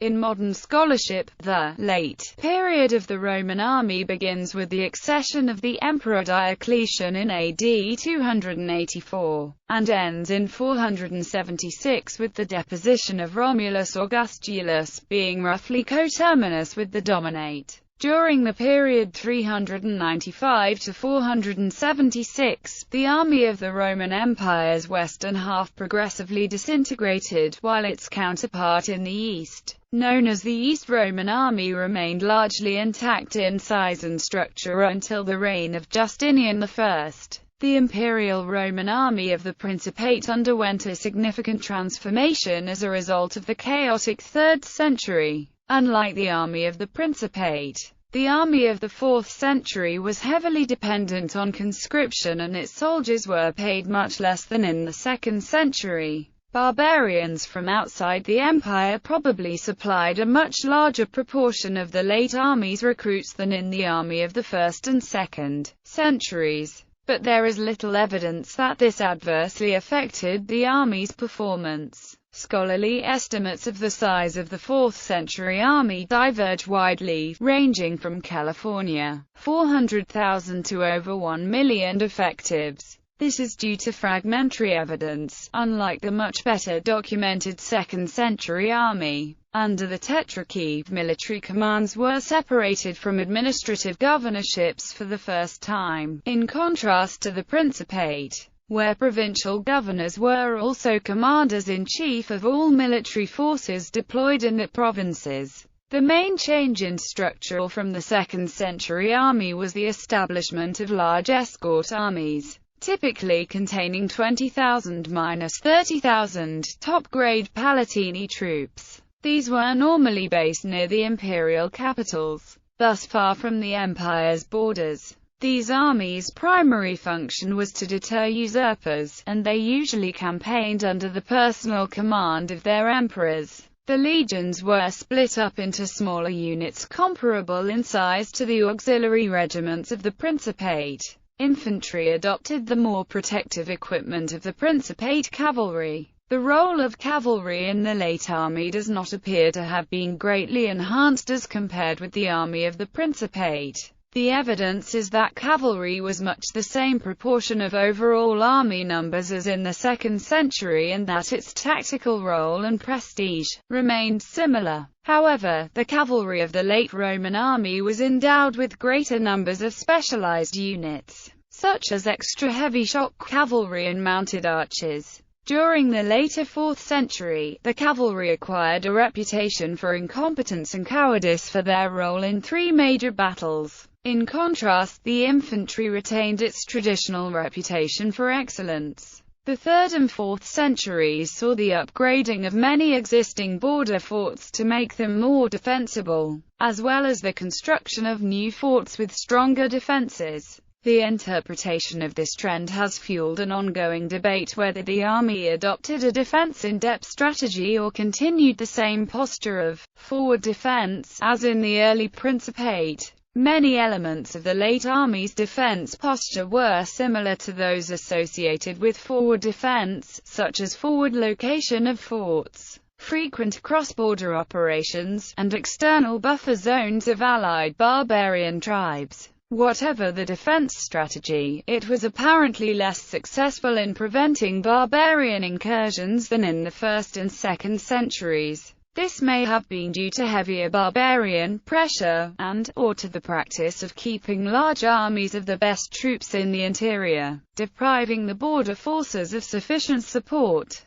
In modern scholarship, the late period of the Roman army begins with the accession of the Emperor Diocletian in AD 284, and ends in 476 with the deposition of Romulus Augustulus, being roughly coterminous with the Dominate. During the period 395 to 476, the army of the Roman Empire's western half progressively disintegrated, while its counterpart in the east, known as the East Roman Army, remained largely intact in size and structure until the reign of Justinian I. The Imperial Roman Army of the Principate underwent a significant transformation as a result of the chaotic 3rd century. Unlike the army of the Principate, the army of the 4th century was heavily dependent on conscription, and its soldiers were paid much less than in the 2nd century. Barbarians from outside the empire probably supplied a much larger proportion of the late army's recruits than in the army of the 1st and 2nd centuries. But there is little evidence that this adversely affected the army's performance. Scholarly estimates of the size of the 4th century army diverge widely, ranging from California, 400,000 to over 1 million effectives. This is due to fragmentary evidence. Unlike the much better documented 2nd century army, under the Tetrarchy, military commands were separated from administrative governorships for the first time, in contrast to the Principate, where provincial governors were also commanders-in-chief of all military forces deployed in the provinces. The main change in structure from the 2nd century army was the establishment of large escort armies, typically containing 20,000–30,000 top-grade Palatini troops. These were normally based near the imperial capitals, thus far from the empire's borders. These armies' primary function was to deter usurpers, and they usually campaigned under the personal command of their emperors. The legions were split up into smaller units comparable in size to the auxiliary regiments of the Principate. Infantry adopted the more protective equipment of the Principate cavalry. The role of cavalry in the late army does not appear to have been greatly enhanced as compared with the army of the Principate. The evidence is that cavalry was much the same proportion of overall army numbers as in the 2nd century, and that its tactical role and prestige remained similar. However, the cavalry of the late Roman army was endowed with greater numbers of specialized units, such as extra heavy shock cavalry and mounted archers. During the later 4th century, the cavalry acquired a reputation for incompetence and cowardice for their role in 3 major battles. In contrast, the infantry retained its traditional reputation for excellence. The 3rd and 4th centuries saw the upgrading of many existing border forts to make them more defensible, as well as the construction of new forts with stronger defenses. The interpretation of this trend has fueled an ongoing debate whether the army adopted a defense-in-depth strategy or continued the same posture of forward defense as in the early Principate. Many elements of the late army's defense posture were similar to those associated with forward defense, such as forward location of forts, frequent cross-border operations, and external buffer zones of allied barbarian tribes. Whatever the defense strategy, it was apparently less successful in preventing barbarian incursions than in the 1st and 2nd centuries. This may have been due to heavier barbarian pressure, or to the practice of keeping large armies of the best troops in the interior, depriving the border forces of sufficient support.